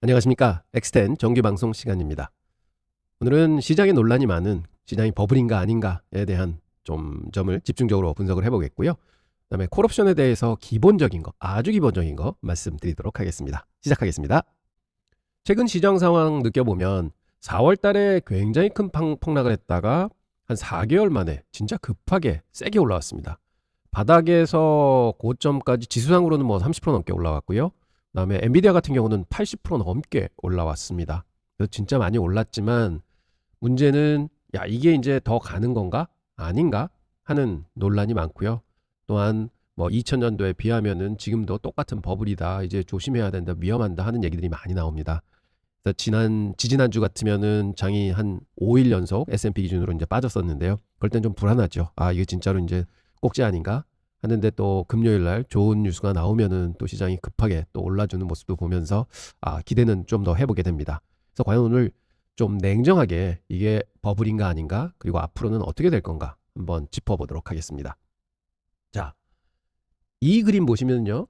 안녕하십니까. 엑스텐 정규방송 시간입니다. 오늘은 시장에 논란이 많은 시장이 버블인가 아닌가에 대한 점을 집중적으로 분석을 해보겠고요. 그 다음에 콜옵션에 대해서 기본적인 거, 아주 기본적인 거 말씀드리도록 하겠습니다. 시작하겠습니다. 최근 시장 상황 느껴보면 4월 달에 굉장히 큰 폭락을 했다가 한 4개월 만에 진짜 급하게 세게 올라왔습니다. 바닥에서 고점까지 지수상으로는 뭐 30% 넘게 올라왔고요. 그다음에 엔비디아 같은 경우는 80% 넘게 올라왔습니다. 그래서 진짜 많이 올랐지만 문제는 이게 이제 더 가는 건가? 아닌가? 하는 논란이 많고요. 또한 뭐 2000년도에 비하면은 지금도 똑같은 버블이다. 이제 조심해야 된다. 위험한다 하는 얘기들이 많이 나옵니다. 그래서 지지난주 같으면은 장이 한 5일 연속 S&P 기준으로 이제 빠졌었는데요. 그럴 땐 좀 불안하죠. 이게 진짜로 이제 꼭지 아닌가? 하는데 또 금요일 날 좋은 뉴스가 나오면은 또 시장이 급하게 또 올라주는 모습도 보면서 기대는 좀 더 해보게 됩니다. 그래서 과연 오늘 좀 냉정하게 이게 버블인가 아닌가, 그리고 앞으로는 어떻게 될 건가 한번 짚어보도록 하겠습니다. 자, 이 그림 보시면요,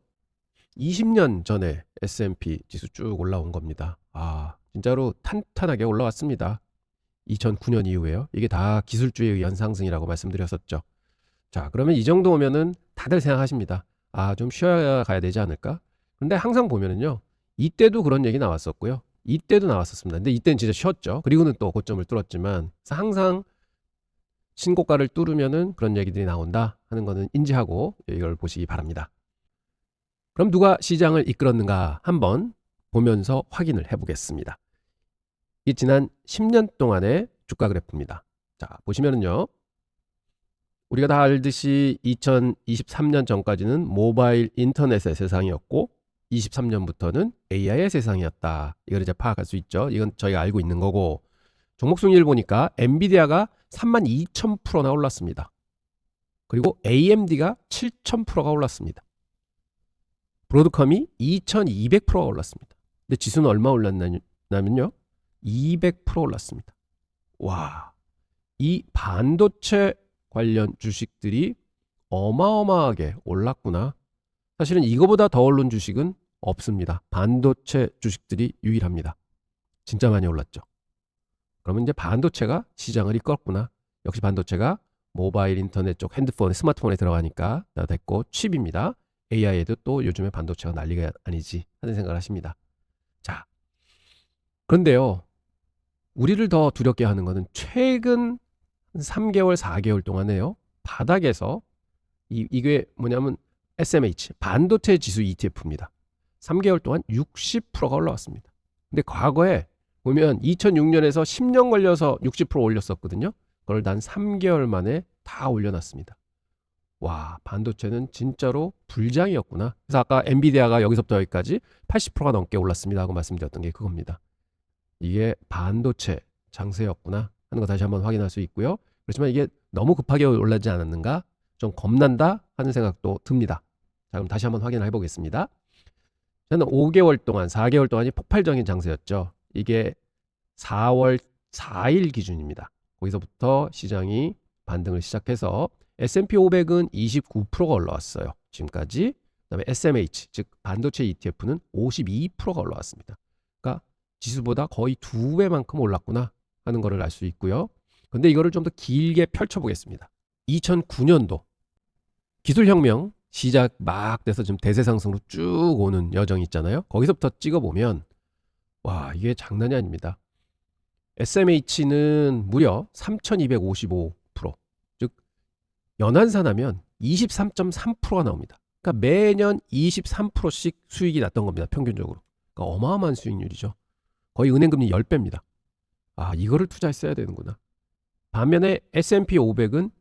20년 전에 S&P 지수 쭉 올라온 겁니다. 진짜로 탄탄하게 올라왔습니다. 2009년 이후에요. 이게 다 기술주의에 의한 상승이라고 말씀드렸었죠. 자, 그러면 이 정도 오면은 다들 생각하십니다. 좀 쉬어야 가야 되지 않을까? 근데 항상 보면은요, 이때도 그런 얘기 나왔었고요. 이때도 나왔었습니다. 근데 이때는 진짜 쉬었죠. 그리고는 또 고점을 뚫었지만 항상 신고가를 뚫으면은 그런 얘기들이 나온다 하는 거는 인지하고 이걸 보시기 바랍니다. 그럼 누가 시장을 이끌었는가 한번 보면서 확인을 해보겠습니다. 이 지난 10년 동안의 주가 그래프입니다. 자, 보시면은요, 우리가 다 알듯이 2023년 전까지는 모바일 인터넷의 세상이었고 23년부터는 AI의 세상이었다. 이걸 이제 파악할 수 있죠. 이건 저희가 알고 있는 거고, 종목 순위를 보니까 엔비디아가 32,000%나 올랐습니다. 그리고 AMD가 7,000%가 올랐습니다. 브로드컴이 2,200%가 올랐습니다. 근데 지수는 얼마 올랐냐면요, 200% 올랐습니다. 와, 이 반도체 관련 주식들이 어마어마하게 올랐구나. 사실은 이거보다 더 오른 주식은 없습니다. 반도체 주식들이 유일합니다. 진짜 많이 올랐죠. 그러면 이제 반도체가 시장을 이끌었구나. 역시 반도체가 모바일 인터넷 쪽 핸드폰, 스마트폰에 들어가니까 다 됐고, 칩입니다. AI에도 또 요즘에 반도체가 난리가 아니지 하는 생각을 하십니다. 자, 그런데요, 우리를 더 두렵게 하는 것은 최근 3개월, 4개월 동안에요, 바닥에서 이게 뭐냐면 SMH, 반도체 지수 ETF입니다. 3개월 동안 60%가 올라왔습니다. 근데 과거에 보면 2006년에서 10년 걸려서 60% 올렸었거든요. 그걸 단 3개월 만에 다 올려놨습니다. 와, 반도체는 진짜로 불장이었구나. 그래서 아까 엔비디아가 여기서부터 여기까지 80%가 넘게 올랐습니다 하고 말씀드렸던 게 그겁니다. 이게 반도체 장세였구나 하는 거 다시 한번 확인할 수 있고요. 그렇지만 이게 너무 급하게 올라지 않았는가, 좀 겁난다 하는 생각도 듭니다. 자, 그럼 다시 한번 확인을 해보겠습니다. 저는 5개월 동안, 4개월 동안이 폭발적인 장세였죠. 이게 4월 4일 기준입니다. 거기서부터 시장이 반등을 시작해서 S&P 500은 29%가 올라왔어요. 지금까지. 그다음에 SMH, 즉 반도체 ETF는 52%가 올라왔습니다. 그러니까 지수보다 거의 2배만큼 올랐구나 하는 것을 알 수 있고요. 근데 이거를 좀 더 길게 펼쳐보겠습니다. 2009년도 기술혁명 시작 막 돼서 지금 대세상승으로 쭉 오는 여정이 있잖아요. 거기서부터 찍어보면 와, 이게 장난이 아닙니다. SMH는 무려 3255%, 즉 연환산하면 23.3%가 나옵니다. 그러니까 매년 23%씩 수익이 났던 겁니다. 평균적으로. 그러니까 어마어마한 수익률이죠. 거의 은행금리 10배입니다. 이거를 투자했어야 되는구나. 반면에 S&P 500은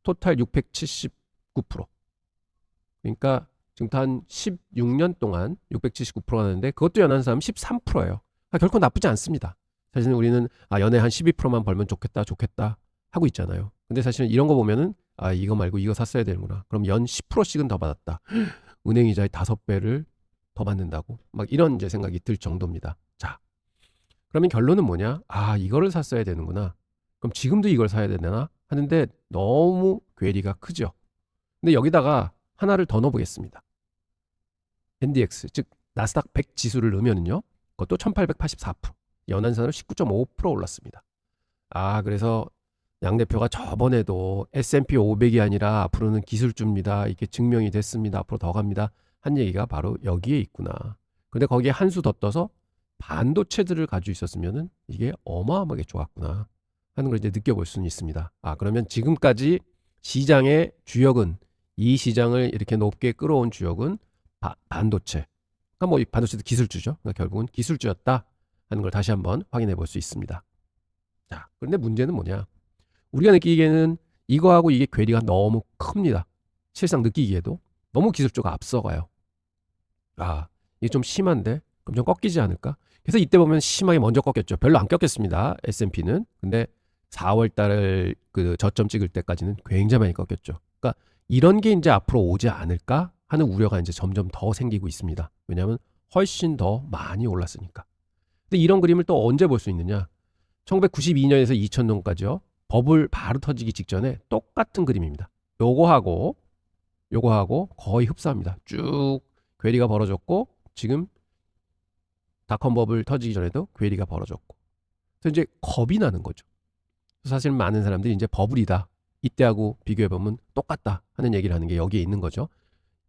토탈 679%. 그러니까 지금 한 16년 동안 679%가 나는데 그것도 연환산하면 13%예요. 결코 나쁘지 않습니다. 사실은 우리는 연에 한 12%만 벌면 좋겠다 하고 있잖아요. 근데 사실은 이런 거 보면은 이거 말고 이거 샀어야 되는구나. 그럼 연 10%씩은 더 받았다. 은행 이자의 5배를 더 받는다고. 막 이런 이제 생각이 들 정도입니다. 자, 그러면 결론은 뭐냐? 이거를 샀어야 되는구나. 그럼 지금도 이걸 사야 되나? 하는데 너무 괴리가 크죠. 근데 여기다가 하나를 더 넣어보겠습니다. NDX, 즉 나스닥 100 지수를 넣으면요, 그것도 1884%, 연한산으로 19.5% 올랐습니다. 그래서 양 대표가 저번에도 S&P 500이 아니라 앞으로는 기술주입니다. 이게 증명이 됐습니다. 앞으로 더 갑니다. 한 얘기가 바로 여기에 있구나. 근데 거기에 한 수 더 떠서 반도체들을 가지고 있었으면은 이게 어마어마하게 좋았구나 하는 걸 이제 느껴볼 수는 있습니다. 그러면 지금까지 시장의 주역은, 이 시장을 이렇게 높게 끌어온 주역은 반도체. 그러니까 뭐 반도체도 기술주죠. 그러니까 결국은 기술주였다 하는 걸 다시 한번 확인해 볼 수 있습니다. 자, 그런데 문제는 뭐냐? 우리가 느끼기에는 이거하고 이게 괴리가 너무 큽니다. 실상 느끼기에도 너무 기술주가 앞서가요. 이게 좀 심한데? 그럼 좀 꺾이지 않을까? 그래서 이때 보면 심하게 먼저 꺾였죠. 별로 안 꺾였습니다. S&P는. 근데 4월 달 그 저점 찍을 때까지는 굉장히 많이 꺾였죠. 그러니까 이런 게 이제 앞으로 오지 않을까 하는 우려가 이제 점점 더 생기고 있습니다. 왜냐하면 훨씬 더 많이 올랐으니까. 근데 이런 그림을 또 언제 볼 수 있느냐? 1992년에서 2000년까지요. 버블 바로 터지기 직전에 똑같은 그림입니다. 요거하고 거의 흡사합니다. 쭉 괴리가 벌어졌고, 지금 닷컴 버블 터지기 전에도 괴리가 벌어졌고. 그래서 이제 겁이 나는 거죠. 사실 많은 사람들이 이제 버블이다, 이때하고 비교해보면 똑같다 하는 얘기를 하는 게 여기에 있는 거죠.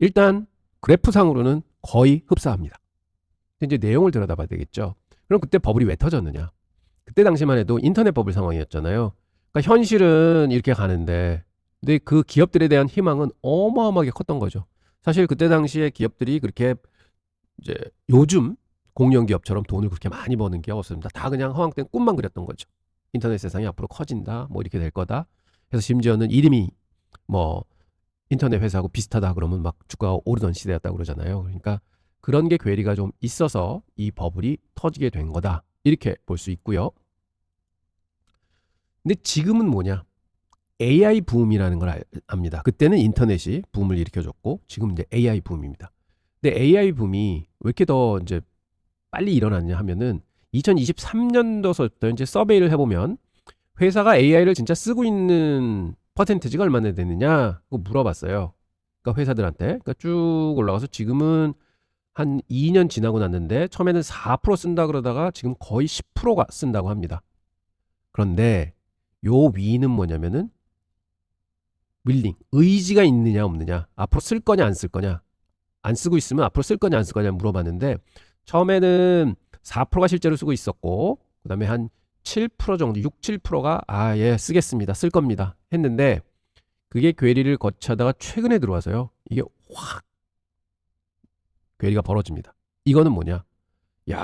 일단 그래프상으로는 거의 흡사합니다. 근데 이제 내용을 들여다봐야 되겠죠. 그럼 그때 버블이 왜 터졌느냐? 그때 당시만 해도 인터넷 버블 상황이었잖아요. 그러니까 현실은 이렇게 가는데, 근데 그 기업들에 대한 희망은 어마어마하게 컸던 거죠. 사실 그때 당시에 기업들이 그렇게 이제 요즘 공룡 기업처럼 돈을 그렇게 많이 버는 게 없습니다. 다 그냥 허황 된 꿈만 그렸던 거죠. 인터넷 세상이 앞으로 커진다, 뭐 이렇게 될 거다. 그래서 심지어는 이름이 뭐 인터넷 회사하고 비슷하다 그러면 막 주가가 오르던 시대였다고 그러잖아요. 그러니까 그런 게 괴리가 좀 있어서 이 버블이 터지게 된 거다, 이렇게 볼 수 있고요. 근데 지금은 뭐냐? AI 붐이라는 걸 압니다. 그때는 인터넷이 붐을 일으켜줬고, 지금 이제 AI 붐입니다. 근데 AI 붐이 왜 이렇게 더 이제 빨리 일어났냐 하면은 2023년도부터 이제 서베이를 해보면 회사가 AI를 진짜 쓰고 있는 퍼센티지가 얼마나 되느냐 그거 물어봤어요. 그러니까 회사들한테. 그러니까 쭉 올라가서 지금은 한 2년 지나고 났는데 처음에는 4% 쓴다 그러다가 지금 거의 10%가 쓴다고 합니다. 그런데 요 위는 뭐냐면은 윌링, 의지가 있느냐 없느냐, 앞으로 쓸 거냐 안 쓸 거냐, 안 쓰고 있으면 앞으로 쓸 거냐 안 쓸 거냐 물어봤는데, 처음에는 4%가 실제로 쓰고 있었고, 그 다음에 한 7% 정도, 6, 7%가 예 쓰겠습니다, 쓸 겁니다 했는데, 그게 괴리를 거쳐다가 최근에 들어와서요, 이게 확 괴리가 벌어집니다. 이거는 뭐냐?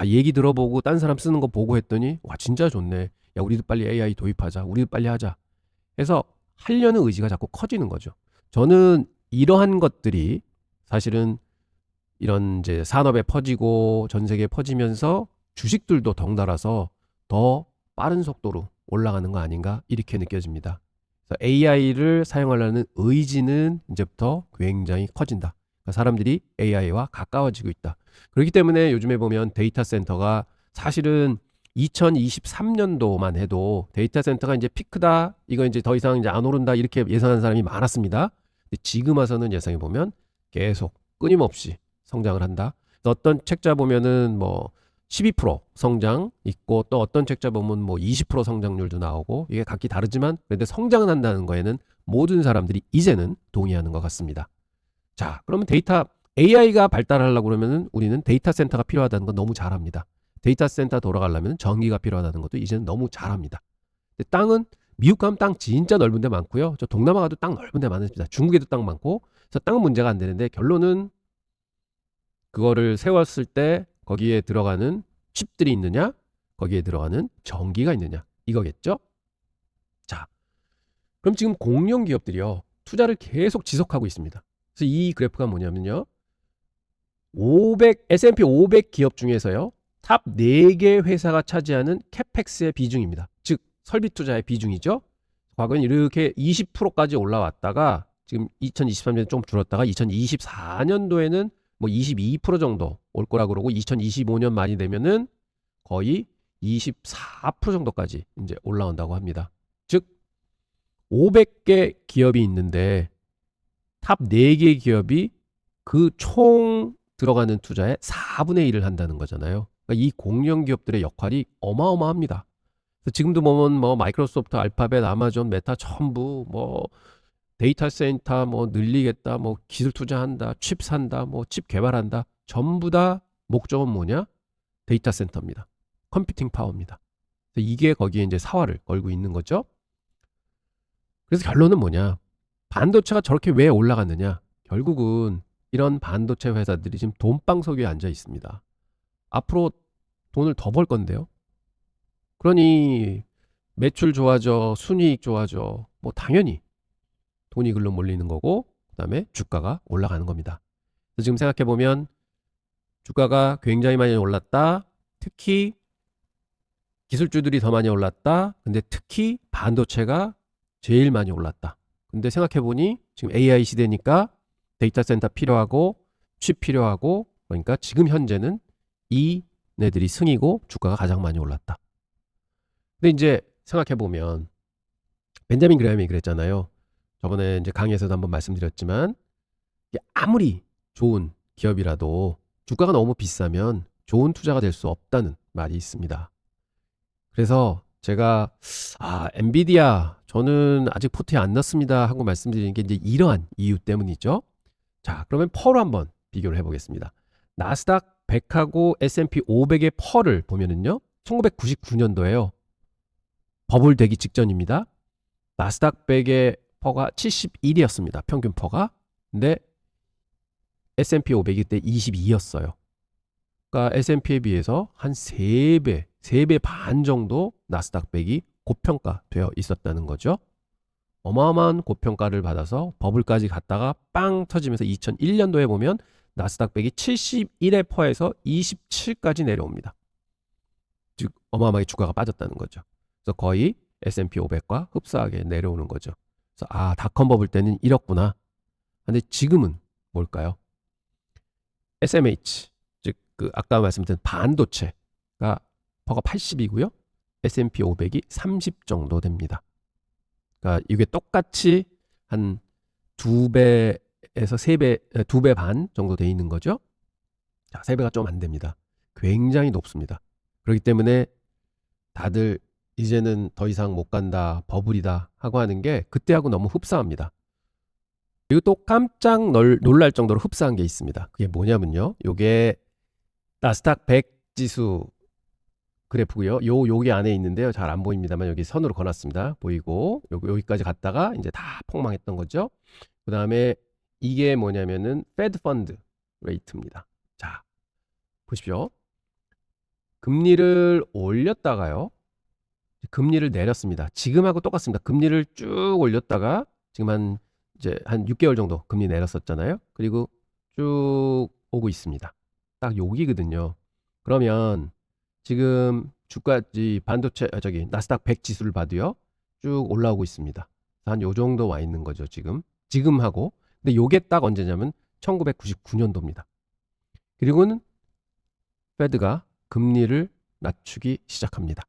얘기 들어보고 딴 사람 쓰는 거 보고 했더니 와 진짜 좋네, 우리도 빨리 AI 도입하자, 우리도 빨리 하자 해서 하려는 의지가 자꾸 커지는 거죠. 저는 이러한 것들이 사실은 이런 이제 산업에 퍼지고 전 세계에 퍼지면서 주식들도 덩달아서 더 빠른 속도로 올라가는 거 아닌가, 이렇게 느껴집니다. 그래서 AI를 사용하려는 의지는 이제부터 굉장히 커진다. 그러니까 사람들이 AI와 가까워지고 있다. 그렇기 때문에 요즘에 보면 데이터 센터가 사실은 2023년도만 해도 데이터 센터가 이제 피크다, 이거 이제 더 이상 이제 안 오른다, 이렇게 예상하는 사람이 많았습니다. 근데 지금 와서는 예상해 보면 계속 끊임없이 성장을 한다. 어떤 책자 보면은 뭐 12% 성장 있고, 또 어떤 책자 보면 뭐 20% 성장률도 나오고, 이게 각기 다르지만 그런데 성장을 한다는 거에는 모든 사람들이 이제는 동의하는 것 같습니다. 자, 그러면 AI가 발달하려고 그러면은 우리는 데이터 센터가 필요하다는 건 너무 잘 압니다. 데이터 센터 돌아가려면 전기가 필요하다는 것도 이제는 너무 잘 압니다. 근데 땅은 미국 가면 땅 진짜 넓은 데 많고요. 저 동남아 가도 땅 넓은 데 많습니다. 중국에도 땅 많고. 그래서 땅은 문제가 안 되는데, 결론은 그거를 세웠을 때 거기에 들어가는 칩들이 있느냐, 거기에 들어가는 전기가 있느냐, 이거겠죠. 자, 그럼 지금 공룡 기업들이요, 투자를 계속 지속하고 있습니다. 그래서 이 그래프가 뭐냐면요, S&P 500 기업 중에서요, 탑 4개 회사가 차지하는 캐펙스의 비중입니다. 즉 설비 투자의 비중이죠. 과거엔 이렇게 20%까지 올라왔다가 지금 2023년에 좀 줄었다가 2024년도에는 뭐 22% 정도 올 거라 그러고, 2025년 말이 되면은 거의 24% 정도까지 이제 올라온다고 합니다. 즉 500개 기업이 있는데 탑 4개 기업이 그 총 들어가는 투자의 4분의 1을 한다는 거잖아요. 그러니까 이 공룡 기업들의 역할이 어마어마합니다. 그래서 지금도 보면 뭐 마이크로소프트, 알파벳, 아마존, 메타 전부 뭐 데이터 센터 뭐 늘리겠다, 뭐 기술 투자한다, 칩 산다, 뭐 칩 개발한다. 전부 다 목적은 뭐냐? 데이터 센터입니다. 컴퓨팅 파워입니다. 그래서 이게 거기에 이제 사활을 걸고 있는 거죠. 그래서 결론은 뭐냐? 반도체가 저렇게 왜 올라갔느냐? 결국은 이런 반도체 회사들이 지금 돈방석에 앉아 있습니다. 앞으로 돈을 더 벌 건데요. 그러니 매출 좋아져, 순이익 좋아져. 뭐 당연히 돈이 글로 몰리는 거고, 그다음에 주가가 올라가는 겁니다. 그래서 지금 생각해 보면 주가가 굉장히 많이 올랐다. 특히 기술주들이 더 많이 올랐다. 근데 특히 반도체가 제일 많이 올랐다. 근데 생각해 보니 지금 AI 시대니까 데이터 센터 필요하고 칩 필요하고, 그러니까 지금 현재는 이 네들이 승이고 주가가 가장 많이 올랐다. 근데 이제 생각해 보면 벤자민 그레함이 그랬잖아요. 저번에 이제 강의에서도 한번 말씀드렸지만, 이게 아무리 좋은 기업이라도 주가가 너무 비싸면 좋은 투자가 될 수 없다는 말이 있습니다. 그래서 제가 엔비디아 저는 아직 포트에 안 넣습니다 하고 말씀드리는 게 이제 이러한 이유 때문이죠. 자, 그러면 펄로 한번 비교를 해보겠습니다. 나스닥 100하고 S&P 500의 펄을 보면은요, 1999년도에요. 버블 되기 직전입니다. 나스닥 100의 퍼가 71이었습니다. 평균 퍼가. 근데 S&P 500이 그때 22였어요. 그러니까 S&P에 비해서 한 3배, 3배 반 정도 나스닥 100이 고평가되어 있었다는 거죠. 어마어마한 고평가를 받아서 버블까지 갔다가 빵 터지면서 2001년도에 보면 나스닥 100이 71의 퍼에서 27까지 내려옵니다. 즉 어마어마하게 주가가 빠졌다는 거죠. 그래서 거의 S&P 500과 흡사하게 내려오는 거죠. 그래서 닷컴 버블 때는 이렇구나. 근데 지금은 뭘까요? SMH, 즉 그 아까 말씀드린 반도체가 퍼가 80이고요. S&P 500이 30 정도 됩니다. 그러니까 이게 똑같이 한 2배에서 3배, 2배 반 정도 돼 있는 거죠. 자, 3배가 좀 안 됩니다. 굉장히 높습니다. 그렇기 때문에 다들 이제는 더 이상 못 간다, 버블이다 하고 하는 게 그때하고 너무 흡사합니다. 그리고 또 깜짝 놀랄 정도로 흡사한 게 있습니다. 그게 뭐냐면요. 요게 나스닥 100 지수 그래프고요. 여기 안에 있는데요. 잘 안 보입니다만 여기 선으로 그어놨습니다. 보이고 여기까지 갔다가 이제 다 폭망했던 거죠. 그 다음에 이게 뭐냐면은 페드 펀드 레이트입니다. 자, 보십시오. 금리를 올렸다가요. 금리를 내렸습니다. 지금하고 똑같습니다. 금리를 쭉 올렸다가 지금 한 6개월 정도 금리 내렸었잖아요. 그리고 쭉 오고 있습니다. 딱 여기거든요. 그러면 지금 주가지 반도체 나스닥 100 지수를 봐도요. 쭉 올라오고 있습니다. 한 요 정도 와 있는 거죠, 지금하고. 근데 요게 딱 언제냐면 1999년도입니다. 그리고는 페드가 금리를 낮추기 시작합니다.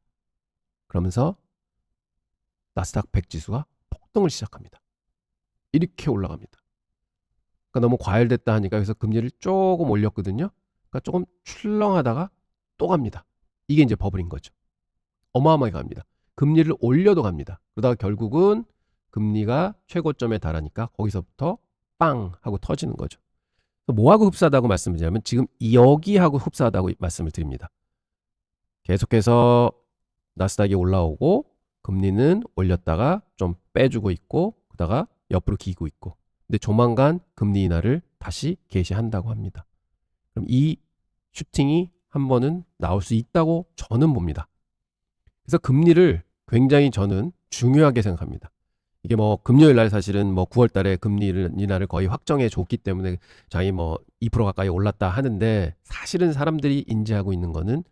그러면서 나스닥 100 지수가 폭등을 시작합니다. 이렇게 올라갑니다. 그러니까 너무 과열됐다 하니까 그래서 금리를 조금 올렸거든요. 그러니까 조금 출렁하다가 또 갑니다. 이게 이제 버블인 거죠. 어마어마하게 갑니다. 금리를 올려도 갑니다. 그러다가 결국은 금리가 최고점에 달하니까 거기서부터 빵 하고 터지는 거죠. 뭐하고 흡사하다고 말씀을 드리냐면 지금 여기하고 흡사하다고 말씀을 드립니다. 계속해서 나스닥이 올라오고 금리는 올렸다가 좀 빼주고 있고 그러다가 옆으로 기고 있고, 근데 조만간 금리 인하를 다시 개시한다고 합니다. 그럼 이 슈팅이 한 번은 나올 수 있다고 저는 봅니다. 그래서 금리를 굉장히 저는 중요하게 생각합니다. 이게 뭐 금요일 날 사실은 뭐 9월 달에 금리 인하를 거의 확정해 줬기 때문에 자기 뭐 2% 가까이 올랐다 하는데, 사실은 사람들이 인지하고 있는 거는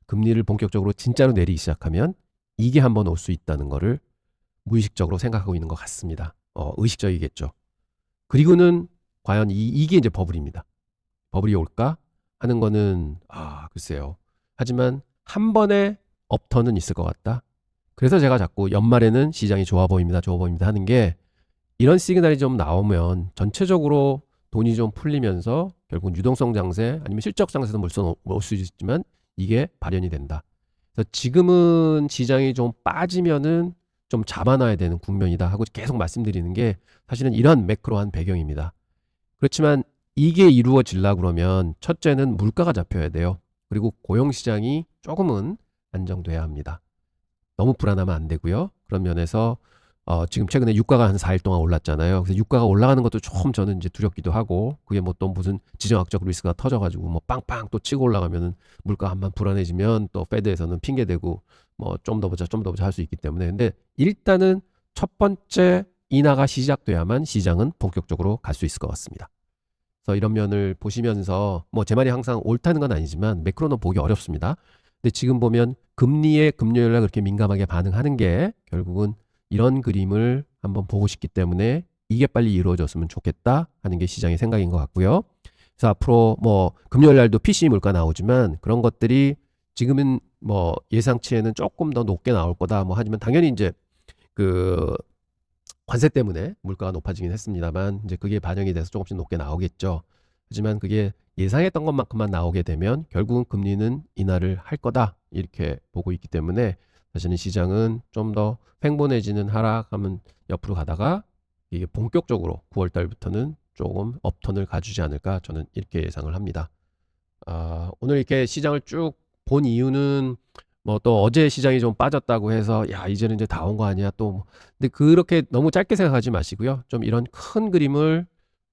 금리를 본격적으로 진짜로 내리기 시작하면 이게 한번 올 수 있다는 거를 무의식적으로 생각하고 있는 것 같습니다. 의식적이겠죠. 그리고는 과연 이게 이제 버블입니다. 버블이 올까 하는 거는 글쎄요. 하지만 한 번의 업턴은 있을 것 같다. 그래서 제가 자꾸 연말에는 시장이 좋아 보입니다 하는 게, 이런 시그널이 좀 나오면 전체적으로 돈이 좀 풀리면서 결국 유동성 장세 아니면 실적 장세도 올 수 있지만 이게 발현이 된다. 그래서 지금은 시장이 좀 빠지면은 좀 잡아놔야 되는 국면이다 하고 계속 말씀드리는 게 사실은 이런 매크로한 배경입니다. 그렇지만 이게 이루어지려고 그러면 첫째는 물가가 잡혀야 돼요. 그리고 고용시장이 조금은 안정돼야 합니다. 너무 불안하면 안 되고요. 그런 면에서 지금 최근에 유가가 한 4일 동안 올랐잖아요. 그래서 유가가 올라가는 것도 조금 저는 이제 두렵기도 하고, 그게 뭐 또 무슨 지정학적 리스크가 터져가지고 뭐 빵빵 또 치고 올라가면은 물가 한번 불안해지면 또 페드에서는 핑계대고 뭐 좀 더 보자 할 수 있기 때문에. 근데 일단은 첫 번째 인하가 시작돼야만 시장은 본격적으로 갈 수 있을 것 같습니다. 그래서 이런 면을 보시면서 뭐 제 말이 항상 옳다는 건 아니지만 매크로는 보기 어렵습니다. 근데 지금 보면 금리에 금요일날 그렇게 민감하게 반응하는 게 결국은 이런 그림을 한번 보고 싶기 때문에 이게 빨리 이루어졌으면 좋겠다 하는 게 시장의 생각인 것 같고요. 그래서 앞으로 뭐 금요일 날도 PCE 물가 나오지만 그런 것들이 지금은 뭐 예상치에는 조금 더 높게 나올 거다 뭐 하지만 당연히 이제 그 관세 때문에 물가가 높아지긴 했습니다만 이제 그게 반영이 돼서 조금씩 높게 나오겠죠. 하지만 그게 예상했던 것만큼만 나오게 되면 결국은 금리는 인하를 할 거다 이렇게 보고 있기 때문에 사실은 시장은 좀 더 횡보내지는 하락하면 옆으로 가다가 이게 본격적으로 9월 달부터는 조금 업턴을 가주지 않을까 저는 이렇게 예상을 합니다. 오늘 이렇게 시장을 쭉 본 이유는 뭐 또 어제 시장이 좀 빠졌다고 해서 야 이제는 이제 다 온 거 아니야 또 뭐. 근데 그렇게 너무 짧게 생각하지 마시고요. 좀 이런 큰 그림을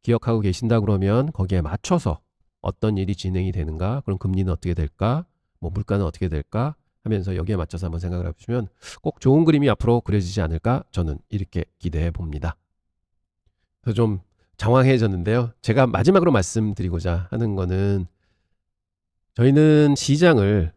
기억하고 계신다 그러면 거기에 맞춰서 어떤 일이 진행이 되는가, 그럼 금리는 어떻게 될까, 뭐 물가는 어떻게 될까 하면서 여기에 맞춰서 한번 생각을 해보시면 꼭 좋은 그림이 앞으로 그려지지 않을까 저는 이렇게 기대해 봅니다. 그래서 좀 장황해졌는데요. 제가 마지막으로 말씀드리고자 하는 거는 저희는 시장을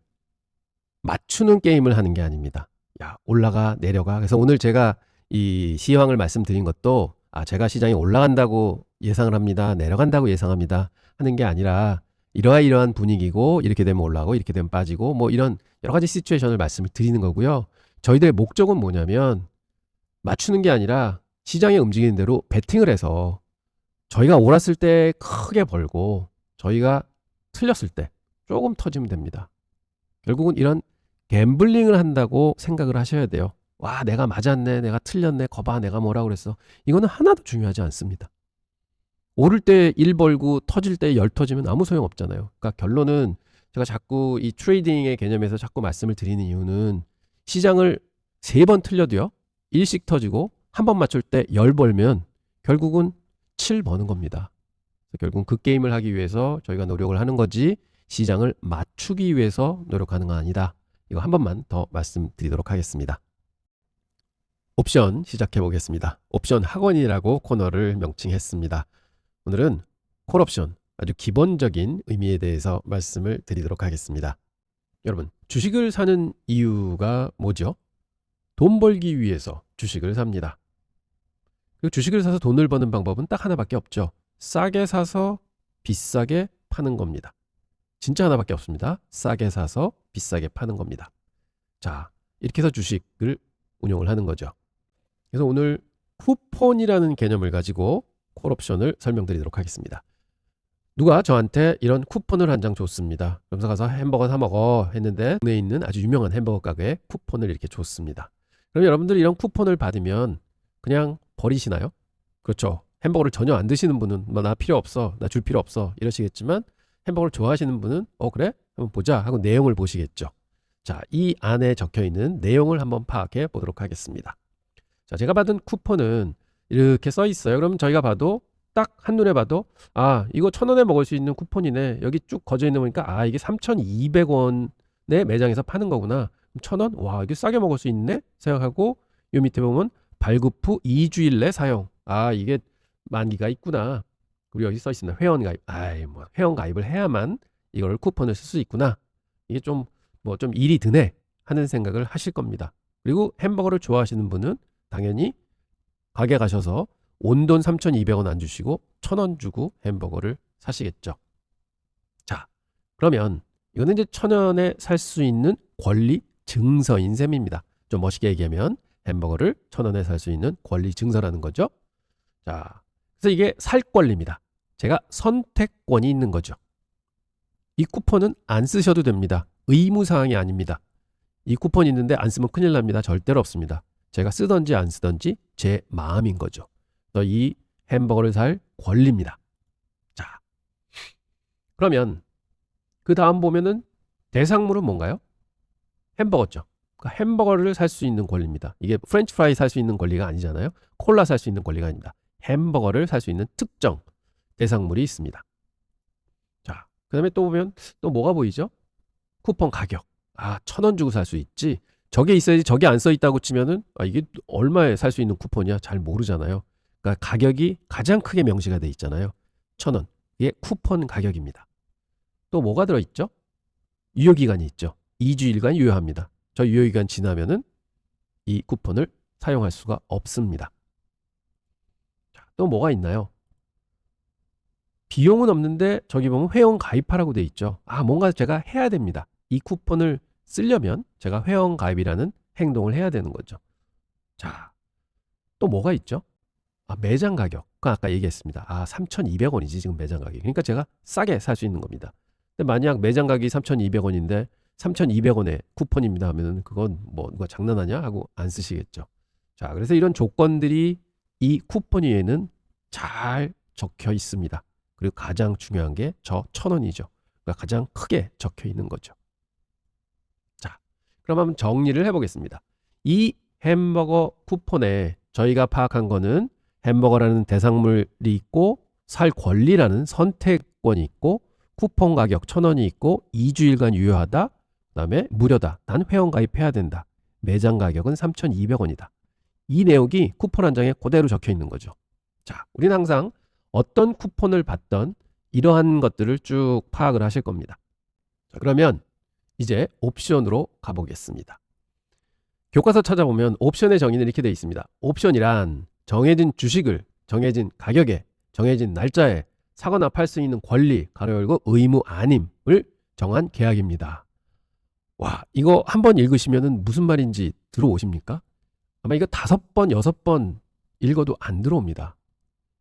맞추는 게임을 하는 게 아닙니다. 야, 올라가, 내려가. 그래서 오늘 제가 이 시황을 말씀드린 것도 제가 시장이 올라간다고 예상을 합니다. 내려간다고 예상합니다. 하는 게 아니라 이러한 분위기고 이렇게 되면 올라가고 이렇게 되면 빠지고 뭐 이런 여러 가지 시츄에이션을 말씀을 드리는 거고요. 저희들의 목적은 뭐냐면 맞추는 게 아니라 시장에 움직이는 대로 베팅을 해서 저희가 옳았을 때 크게 벌고 저희가 틀렸을 때 조금 터지면 됩니다. 결국은 이런 갬블링을 한다고 생각을 하셔야 돼요. 와, 내가 맞았네, 내가 틀렸네, 거봐, 내가 뭐라고 그랬어. 이거는 하나도 중요하지 않습니다. 오를 때 1 벌고 터질 때 10 터지면 아무 소용 없잖아요. 그러니까 결론은 제가 자꾸 이 트레이딩의 개념에서 자꾸 말씀을 드리는 이유는 시장을 3번 틀려도요. 1씩 터지고 한 번 맞출 때 10 벌면 결국은 7 버는 겁니다. 결국은 그 게임을 하기 위해서 저희가 노력을 하는 거지 시장을 맞추기 위해서 노력하는 건 아니다. 이거 한 번만 더 말씀드리도록 하겠습니다. 옵션 시작해 보겠습니다. 옵션 학원이라고 코너를 명칭했습니다. 오늘은 콜옵션 아주 기본적인 의미에 대해서 말씀을 드리도록 하겠습니다. 여러분, 주식을 사는 이유가 뭐죠? 돈 벌기 위해서 주식을 삽니다. 그 주식을 사서 돈을 버는 방법은 딱 하나밖에 없죠. 싸게 사서 비싸게 파는 겁니다. 진짜 하나밖에 없습니다. 싸게 사서 비싸게 파는 겁니다. 자, 이렇게 해서 주식을 운용을 하는 거죠. 그래서 오늘 쿠폰이라는 개념을 가지고 콜옵션을 설명드리도록 하겠습니다. 누가 저한테 이런 쿠폰을 한 장 줬습니다. 그러면서 가서 햄버거 사 먹어 했는데 동네에 있는 아주 유명한 햄버거 가게에 쿠폰을 이렇게 줬습니다. 그럼 여러분들 이런 쿠폰을 받으면 그냥 버리시나요? 그렇죠. 햄버거를 전혀 안 드시는 분은 뭐 나 필요 없어, 나 줄 필요 없어 이러시겠지만 햄버거를 좋아하시는 분은 그래? 한번 보자 하고 내용을 보시겠죠. 자, 이 안에 적혀 있는 내용을 한번 파악해 보도록 하겠습니다. 자, 제가 받은 쿠폰은 이렇게 써 있어요. 그럼 저희가 봐도 딱 한눈에 봐도 이거 1,000원에 먹을 수 있는 쿠폰이네. 여기 쭉 거져 있는 거니까 이게 3,200원에 매장에서 파는 거구나. 1,000원? 와, 이게 싸게 먹을 수 있네? 생각하고 요 밑에 보면 발급 후 2주일 내 사용. 이게 만기가 있구나. 그리고 여기 써 있습니다. 회원 가입. 뭐 회원 가입을 해야만 이걸 쿠폰을 쓸 수 있구나. 이게 좀 일이 드네 하는 생각을 하실 겁니다. 그리고 햄버거를 좋아하시는 분은 당연히 가게 가셔서 온돈 3,200원 안 주시고 1,000원 주고 햄버거를 사시겠죠. 자, 그러면 이거는 이제 1,000원에 살 수 있는 권리 증서인 셈입니다. 좀 멋있게 얘기하면 햄버거를 1,000원에 살 수 있는 권리 증서라는 거죠. 자, 그래서 이게 살 권리입니다. 제가 선택권이 있는 거죠. 이 쿠폰은 안 쓰셔도 됩니다. 의무사항이 아닙니다. 이 쿠폰 있는데 안 쓰면 큰일 납니다. 절대로 없습니다. 제가 쓰던지 안 쓰던지 제 마음인 거죠. 그래서 이 햄버거를 살 권리입니다. 자, 그러면 그 다음 보면은 대상물은 뭔가요? 햄버거죠. 그러니까 햄버거를 살 수 있는 권리입니다. 이게 프렌치 프라이 살 수 있는 권리가 아니잖아요. 콜라 살 수 있는 권리가 아닙니다. 햄버거를 살 수 있는 특정 대상물이 있습니다. 자, 그 다음에 또 보면 또 뭐가 보이죠? 쿠폰 가격. 1,000원 주고 살 수 있지. 저게 있어야지. 저게 안 써 있다고 치면은 이게 얼마에 살 수 있는 쿠폰이야? 잘 모르잖아요. 그러니까 가격이 가장 크게 명시가 돼 있잖아요. 1,000원. 이게 쿠폰 가격입니다. 또 뭐가 들어있죠? 유효기간이 있죠. 2주일간 유효합니다. 저 유효기간 지나면은 이 쿠폰을 사용할 수가 없습니다. 자, 또 뭐가 있나요? 비용은 없는데 저기 보면 회원 가입하라고 돼 있죠. 뭔가 제가 해야 됩니다. 이 쿠폰을 쓰려면 제가 회원 가입이라는 행동을 해야 되는 거죠. 자, 또 뭐가 있죠? 매장 가격. 아까 얘기했습니다. 3,200원이지 지금 매장 가격이. 그러니까 제가 싸게 살 수 있는 겁니다. 근데 만약 매장 가격이 3,200원인데 3,200원에 쿠폰입니다 하면은 그건 뭐 누가 장난하냐 하고 안 쓰시겠죠. 자, 그래서 이런 조건들이 이 쿠폰 위에는 잘 적혀 있습니다. 그리고 가장 중요한 게 저 1,000원이죠. 그러니까 가장 크게 적혀 있는 거죠. 자, 그럼 한번 정리를 해보겠습니다. 이 햄버거 쿠폰에 저희가 파악한 거는 햄버거라는 대상물이 있고 살 권리라는 선택권이 있고 쿠폰 가격 1,000원이 있고 2주일간 유효하다. 그 다음에 무료다. 난 회원 가입해야 된다. 매장 가격은 3,200원이다. 이 내용이 쿠폰 한 장에 그대로 적혀 있는 거죠. 자, 우리는 항상 어떤 쿠폰을 받던 이러한 것들을 쭉 파악을 하실 겁니다. 자, 그러면 이제 옵션으로 가보겠습니다. 교과서 찾아보면 옵션의 정의는 이렇게 되어 있습니다. 옵션이란 정해진 주식을 정해진 가격에 정해진 날짜에 사거나 팔 수 있는 권리, 가로 열고 의무 아님을 정한 계약입니다. 와, 이거 한번 읽으시면 무슨 말인지 들어오십니까? 아마 이거 5번, 6번 읽어도 안 들어옵니다.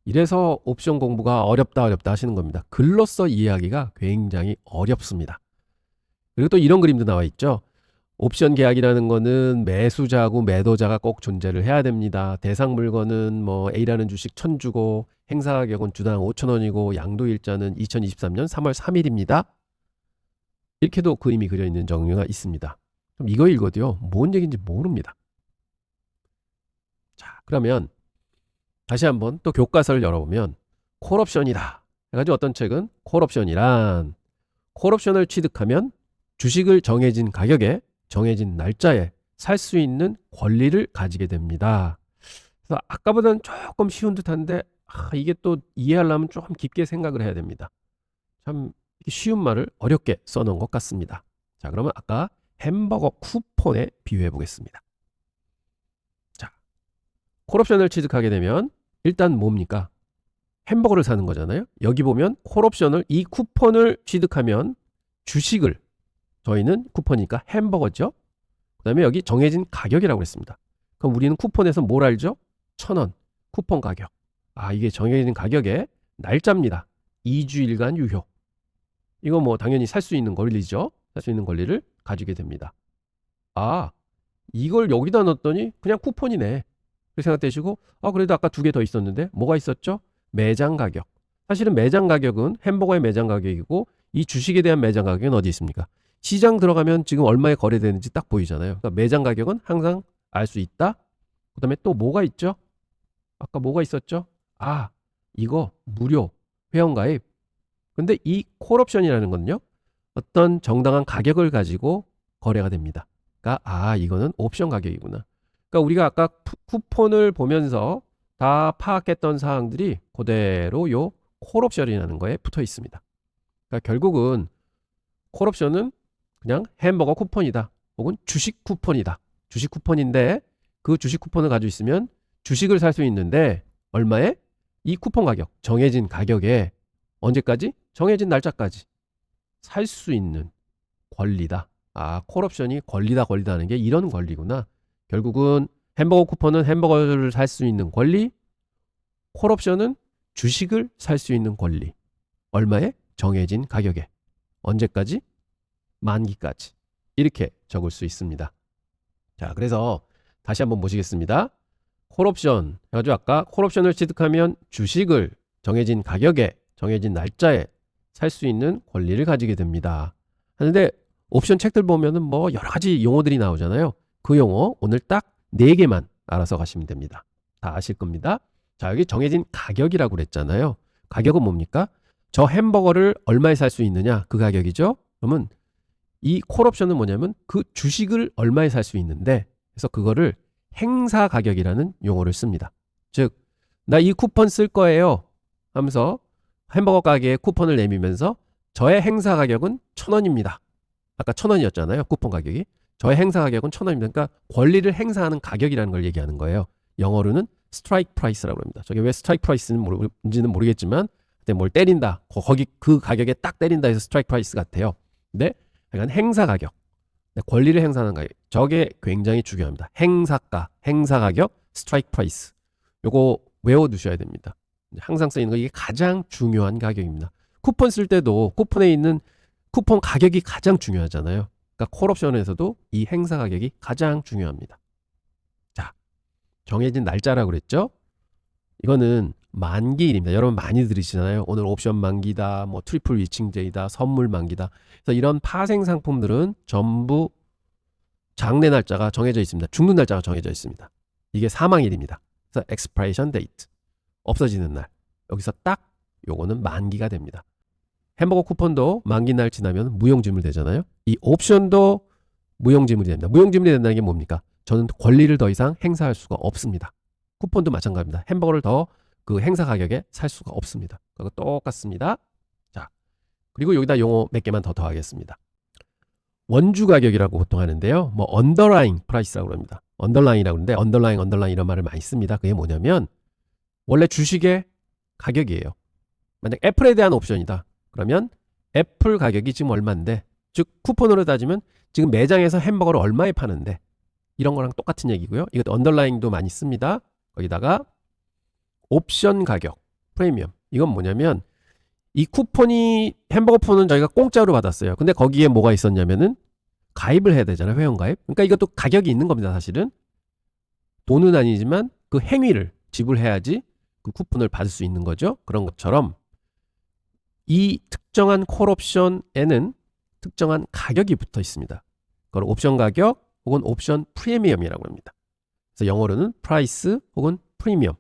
이래서 옵션 공부가 어렵다 하시는 겁니다. 글로써 이해하기가 굉장히 어렵습니다. 그리고 또 이런 그림도 나와 있죠. 옵션 계약이라는 거는 매수자하고 매도자가 꼭 존재를 해야 됩니다. 대상 물건은 뭐 A라는 주식 1,000 주고 행사 가격은 주당 5,000원이고 양도일자는 2023년 3월 3일입니다. 이렇게도 그림이 그려 있는 정의가 있습니다. 그럼 이거 읽어도요, 뭔 얘기인지 모릅니다. 자, 그러면 다시 한번 또 교과서를 열어보면 콜옵션이다 해가지고 어떤 책은 콜옵션이란 콜옵션을 취득하면 주식을 정해진 가격에 정해진 날짜에 살 수 있는 권리를 가지게 됩니다. 그래서 아까보다는 조금 쉬운 듯한데 이게 또 이해하려면 조금 깊게 생각을 해야 됩니다. 참 쉬운 말을 어렵게 써놓은 것 같습니다. 자, 그러면 아까 햄버거 쿠폰에 비유해 보겠습니다. 자, 콜옵션을 취득하게 되면 일단 뭡니까? 햄버거를 사는 거잖아요. 여기 보면 콜옵션을 이 쿠폰을 취득하면 주식을 저희는 쿠폰이니까 햄버거죠. 그 다음에 여기 정해진 가격이라고 했습니다. 그럼 우리는 쿠폰에서 뭘 알죠? 1,000원 쿠폰 가격. 이게 정해진 가격의 날짜입니다. 2주일간 유효. 이거 뭐 당연히 살 수 있는 권리죠. 살 수 있는 권리를 가지게 됩니다. 이걸 여기다 넣었더니 그냥 쿠폰이네. 그렇게 생각되시고 그래도 아까 2개 더 있었는데 뭐가 있었죠? 매장 가격. 사실은 매장 가격은 햄버거의 매장 가격이고 이 주식에 대한 매장 가격은 어디 있습니까? 시장 들어가면 지금 얼마에 거래되는지 딱 보이잖아요. 그러니까 매장 가격은 항상 알 수 있다. 그 다음에 또 뭐가 있죠? 아까 뭐가 있었죠? 이거 무료 회원가입. 근데 이 콜옵션이라는 건요, 어떤 정당한 가격을 가지고 거래가 됩니다. 그러니까 이거는 옵션 가격이구나. 그러니까 우리가 아까 쿠폰을 보면서 다 파악했던 사항들이 그대로 요 콜옵션이라는 거에 붙어 있습니다. 그러니까 결국은 콜옵션은 그냥 햄버거 쿠폰이다. 혹은 주식 쿠폰이다. 주식 쿠폰인데 그 주식 쿠폰을 가지고 있으면 주식을 살 수 있는데 얼마에? 이 쿠폰 가격, 정해진 가격에 언제까지? 정해진 날짜까지 살 수 있는 권리다. 콜옵션이 권리다 하는 게 이런 권리구나. 결국은 햄버거 쿠폰은 햄버거를 살 수 있는 권리, 콜옵션은 주식을 살 수 있는 권리. 얼마에? 정해진 가격에. 언제까지? 만기까지 이렇게 적을 수 있습니다. 자, 그래서 다시 한번 보시겠습니다. 콜옵션 해가지고 아까 콜옵션을 취득하면 주식을 정해진 가격에 정해진 날짜에 살 수 있는 권리를 가지게 됩니다. 하는데 옵션 책들 보면은 뭐 여러 가지 용어들이 나오잖아요. 그 용어 오늘 딱 4개만 알아서 가시면 됩니다. 다 아실 겁니다. 자, 여기 정해진 가격이라고 그랬잖아요. 가격은 뭡니까? 저 햄버거를 얼마에 살 수 있느냐? 그 가격이죠. 그러면 이 콜옵션은 뭐냐면 그 주식을 얼마에 살 수 있는데, 그래서 그거를 행사 가격이라는 용어를 씁니다. 즉, 나 이 쿠폰 쓸 거예요 하면서 햄버거 가게에 쿠폰을 내밀면서 저의 행사 가격은 1,000원입니다. 아까 1,000원이었잖아요. 쿠폰 가격이. 저의 행사 가격은 1,000원입니다. 그러니까 권리를 행사하는 가격이라는 걸 얘기하는 거예요. 영어로는 스트라이크 프라이스라고 합니다. 저게 왜 스트라이크 프라이스인지는 모르겠지만 뭘 때린다. 거기 그 가격에 딱 때린다 해서 스트라이크 프라이스 같아요. 근데 약간 행사 가격. 권리를 행사하는 가격. 저게 굉장히 중요합니다. 행사가, 행사 가격, 스트라이크 프라이스. 요거 외워두셔야 됩니다. 항상 쓰이는 거 이게 가장 중요한 가격입니다. 쿠폰 쓸 때도 쿠폰에 있는 쿠폰 가격이 가장 중요하잖아요. 그러니까 콜옵션에서도 이 행사 가격이 가장 중요합니다. 자, 정해진 날짜라고 그랬죠? 이거는 만기일입니다. 여러분 많이 들으시잖아요. 오늘 옵션 만기다, 뭐 트리플 위칭제이다, 선물 만기다. 그래서 이런 파생 상품들은 전부 장래 날짜가 정해져 있습니다. 죽는 날짜가 정해져 있습니다. 이게 사망일입니다. 그래서 expiration date, 없어지는 날. 여기서 딱 요거는 만기가 됩니다. 햄버거 쿠폰도 만기 날 지나면 무용지물 되잖아요. 이 옵션도 무용지물이 됩니다. 무용지물이 된다는 게 뭡니까? 저는 권리를 더 이상 행사할 수가 없습니다. 쿠폰도 마찬가지입니다. 햄버거를 더 그 행사 가격에 살 수가 없습니다. 그거 똑같습니다. 자, 그리고 여기다 용어 몇 개만 더 더하겠습니다. 원주 가격이라고 보통 하는데요. 뭐 underlying price라고 합니다. underlying이라고 하는데 underlying 이런 말을 많이 씁니다. 그게 뭐냐면 원래 주식의 가격이에요. 만약 애플에 대한 옵션이다. 그러면 애플 가격이 지금 얼마인데, 즉 쿠폰으로 따지면 지금 매장에서 햄버거를 얼마에 파는데, 이런 거랑 똑같은 얘기고요. 이것도 언더라인도 많이 씁니다. 거기다가 옵션 가격, 프리미엄. 이건 뭐냐면 이 쿠폰이 햄버거 쿠폰은 저희가 공짜로 받았어요. 근데 거기에 뭐가 있었냐면은 가입을 해야 되잖아요. 회원가입. 그러니까 이것도 가격이 있는 겁니다. 사실은 돈은 아니지만 그 행위를 지불해야지 그 쿠폰을 받을 수 있는 거죠. 그런 것처럼 이 특정한 콜옵션에는 특정한 가격이 붙어 있습니다. 그걸 옵션 가격 혹은 옵션 프리미엄이라고 합니다. 그래서 영어로는 프라이스 혹은 프리미엄.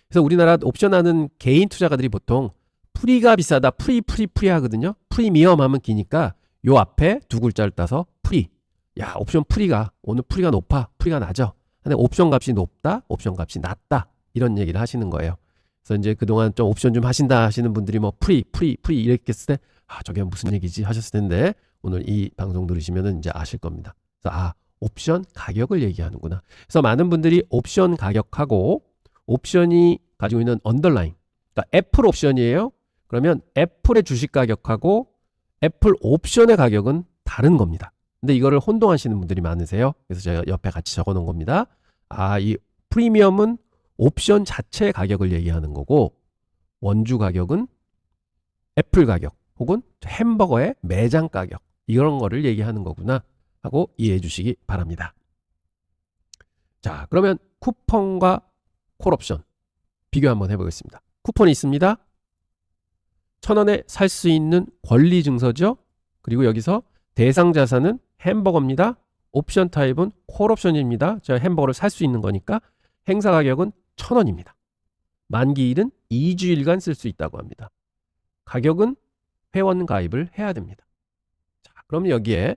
그래서 우리나라 옵션 하는 개인 투자가들이 보통 프리가 비싸다, 프리 하거든요. 프리미엄 하면 기니까 요 앞에 두 글자를 따서 프리. 야, 옵션 프리가, 오늘 프리가 높아, 프리가 낮아. 근데 옵션 값이 높다, 옵션 값이 낮다. 이런 얘기를 하시는 거예요. 그래서 이제 그동안 좀 옵션 좀 하신다 하시는 분들이 뭐 프리 이렇게 했을 때, 아, 저게 무슨 얘기지 하셨을 텐데, 오늘 이 방송 들으시면은 이제 아실 겁니다. 그래서 아, 옵션 가격을 얘기하는구나. 그래서 많은 분들이 옵션 가격하고 옵션이 가지고 있는 언더라인, 그러니까 애플 옵션이에요. 그러면 애플의 주식 가격하고 애플 옵션의 가격은 다른 겁니다. 근데 이거를 혼동하시는 분들이 많으세요. 그래서 제가 옆에 같이 적어 놓은 겁니다. 아, 이 프리미엄은 옵션 자체의 가격을 얘기하는 거고, 원주 가격은 애플 가격 혹은 햄버거의 매장 가격, 이런 거를 얘기하는 거구나 하고 이해해 주시기 바랍니다. 자, 그러면 쿠폰과 콜옵션 비교 한번 해보겠습니다. 쿠폰이 있습니다. 1,000원에 살 수 있는 권리 증서죠. 그리고 여기서 대상 자산은 햄버거입니다. 옵션 타입은 콜옵션입니다. 제가 햄버거를 살 수 있는 거니까 행사 가격은 1,000원입니다. 만기일은 2주일간 쓸 수 있다고 합니다. 가격은 회원 가입을 해야 됩니다. 자, 그럼 여기에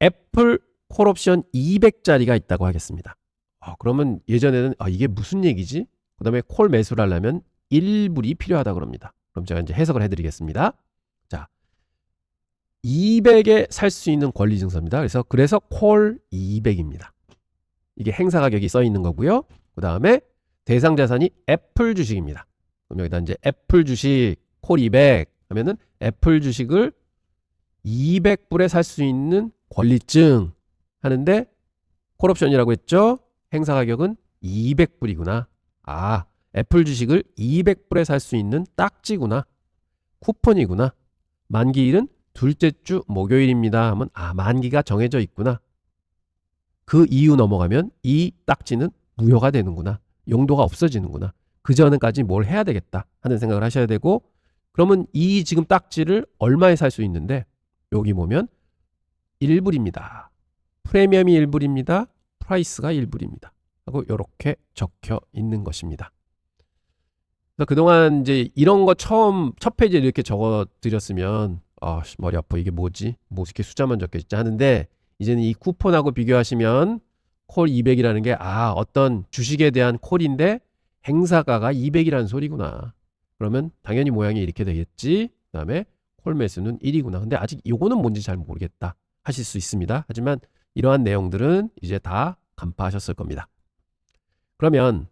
애플 콜옵션 200짜리가 있다고 하겠습니다. 그러면 예전에는 이게 무슨 얘기지? 그 다음에 콜 매수를 하려면 1불이 필요하다 그럽니다. 그럼 제가 이제 해석을 해드리겠습니다. 자, 200에 살 수 있는 권리 증서입니다. 그래서 콜 200입니다. 이게 행사 가격이 써 있는 거고요. 그 다음에 대상 자산이 애플 주식입니다. 그럼 여기다 이제 애플 주식 콜 200 하면은 애플 주식을 200불에 살 수 있는 권리증 하는데 콜옵션이라고 했죠. 행사 가격은 200불이구나. 아, 애플 주식을 200불에 살 수 있는 딱지구나. 쿠폰이구나. 만기일은 둘째 주 목요일입니다 하면 만기가 정해져 있구나. 그 이후 넘어가면 이 딱지는 무효가 되는구나. 용도가 없어지는구나. 그 전까지 뭘 해야 되겠다 하는 생각을 하셔야 되고, 그러면 이 지금 딱지를 얼마에 살 수 있는데, 여기 보면 1불입니다. 프리미엄이 1불입니다. 프라이스가 1불입니다. 하고 이렇게 적혀 있는 것입니다. 그래서 그동안 이제 이런 거 첫 페이지에 이렇게 적어 드렸으면 머리 아파, 이게 뭐지? 뭐 이렇게 숫자만 적혀 있지 하는데, 이제는 이 쿠폰하고 비교하시면 콜 200이라는 게 어떤 주식에 대한 콜인데 행사가가 200이라는 소리구나. 그러면 당연히 모양이 이렇게 되겠지. 그 다음에 콜 매수는 1이구나. 근데 아직 요거는 뭔지 잘 모르겠다 하실 수 있습니다. 하지만 이러한 내용들은 이제 다 간파하셨을 겁니다. 그러면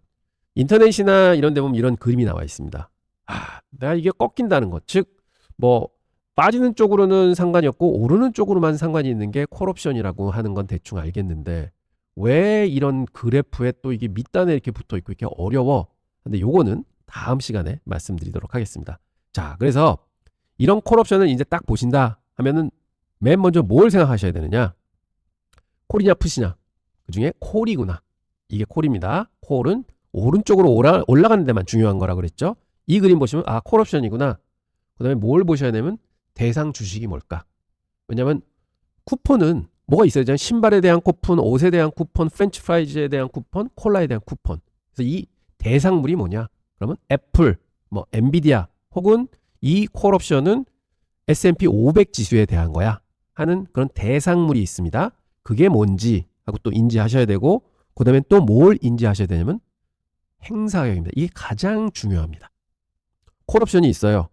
인터넷이나 이런 데 보면 이런 그림이 나와 있습니다. 내가 이게 꺾인다는 것, 즉 뭐 빠지는 쪽으로는 상관이 없고 오르는 쪽으로만 상관이 있는 게 콜옵션이라고 하는 건 대충 알겠는데, 왜 이런 그래프에 또 이게 밑단에 이렇게 붙어 있고 이렇게 어려워? 근데 요거는 다음 시간에 말씀드리도록 하겠습니다. 자, 그래서 이런 콜옵션을 이제 딱 보신다 하면은 맨 먼저 뭘 생각하셔야 되느냐? 콜이냐 풋이냐? 그 중에 콜이구나. 이게 콜입니다. 콜은 오른쪽으로 올라가는 데만 중요한 거라 그랬죠. 이 그림 보시면 콜옵션이구나. 그 다음에 뭘 보셔야 되면 대상 주식이 뭘까? 왜냐면 쿠폰은 뭐가 있어야 되잖아요. 신발에 대한 쿠폰, 옷에 대한 쿠폰, 프렌치 프라이즈에 대한 쿠폰, 콜라에 대한 쿠폰. 그래서 이 대상물이 뭐냐? 그러면 애플, 뭐 엔비디아 혹은 이 콜옵션은 S&P 500 지수에 대한 거야 하는 그런 대상물이 있습니다. 그게 뭔지 하고 또 인지하셔야 되고, 그 다음에 또 뭘 인지하셔야 되냐면 행사가격입니다. 이게 가장 중요합니다. 콜옵션이 있어요.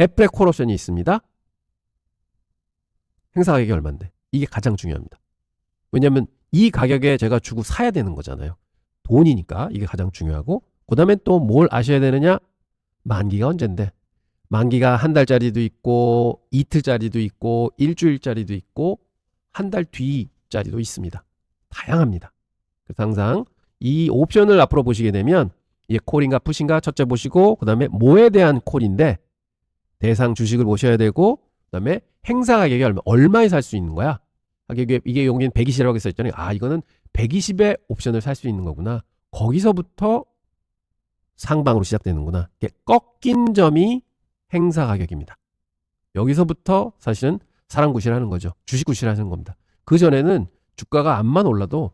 애플의 콜옵션이 있습니다. 행사 가격이 얼마인데? 이게 가장 중요합니다. 왜냐하면 이 가격에 제가 주고 사야 되는 거잖아요. 돈이니까 이게 가장 중요하고, 그 다음에 또 뭘 아셔야 되느냐? 만기가 언젠데? 만기가 한 달짜리도 있고 이틀짜리도 있고 일주일짜리도 있고 한 달 뒤짜리도 있습니다. 다양합니다. 그래서 항상 이 옵션을 앞으로 보시게 되면 이게 콜인가 풋인가 첫째 보시고, 그 다음에 뭐에 대한 콜인데 대상 주식을 보셔야 되고, 그 다음에 행사 가격이 얼마에 살 수 있는 거야? 이게 여기는 120이라고 써있잖아요. 이거는 120에 옵션을 살 수 있는 거구나. 거기서부터 상방으로 시작되는구나. 꺾인 점이 행사 가격입니다. 여기서부터 사실은 사람 구실하는 거죠. 주식 구실하는 겁니다. 그 전에는 주가가 암만 올라도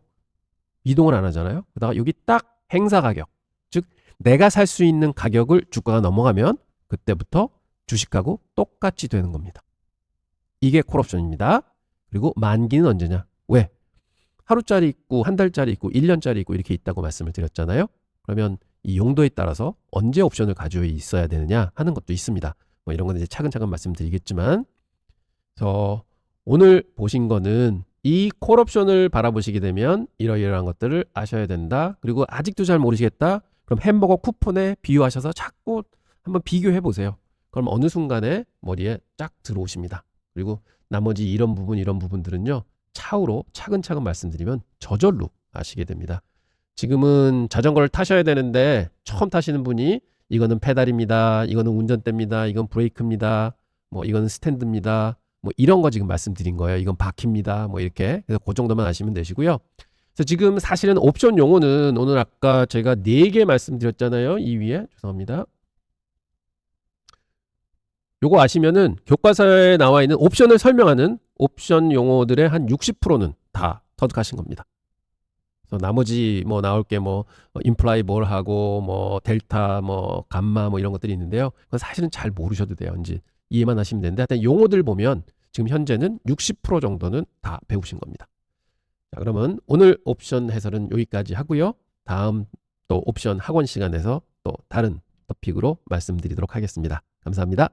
이동을 안 하잖아요. 그러다가 여기 딱 행사 가격, 즉 내가 살 수 있는 가격을 주가가 넘어가면 그때부터 주식하고 똑같이 되는 겁니다. 이게 콜옵션입니다. 그리고 만기는 언제냐? 왜? 하루짜리 있고 한 달짜리 있고 1년짜리 있고 이렇게 있다고 말씀을 드렸잖아요. 그러면 이 용도에 따라서 언제 옵션을 가지고 있어야 되느냐 하는 것도 있습니다. 뭐 이런 건 이제 차근차근 말씀드리겠지만, 오늘 보신 거는 이 콜옵션을 바라보시게 되면 이러이러한 것들을 아셔야 된다. 그리고 아직도 잘 모르시겠다? 그럼 햄버거 쿠폰에 비유하셔서 자꾸 한번 비교해 보세요. 그럼 어느 순간에 머리에 쫙 들어오십니다. 그리고 나머지 이런 부분들은요, 차후로 차근차근 말씀드리면 저절로 아시게 됩니다. 지금은 자전거를 타셔야 되는데 처음 타시는 분이 이거는 페달입니다, 이거는 운전대입니다, 이건 브레이크입니다, 뭐 이거는 스탠드입니다, 뭐 이런 거 지금 말씀드린 거예요. 이건 바퀴입니다, 뭐 이렇게. 그래서 그 정도만 아시면 되시고요. 그래서 지금 사실은 옵션 용어는 오늘 아까 제가 4개 말씀드렸잖아요. 이 위에 죄송합니다. 요거 아시면은 교과서에 나와 있는 옵션을 설명하는 옵션 용어들의 한 60%는 다 터득하신 겁니다. 그래서 나머지 뭐 나올 게 뭐 임플라이 뭘 하고 뭐 델타 뭐 감마 뭐 이런 것들이 있는데요. 그건 사실은 잘 모르셔도 돼요. 이제 이해만 하시면 되는데, 하여튼 용어들 보면 지금 현재는 60% 정도는 다 배우신 겁니다. 자, 그러면 오늘 옵션 해설은 여기까지 하고요. 다음 또 옵션 학원 시간에서 또 다른 토픽으로 말씀드리도록 하겠습니다. 감사합니다.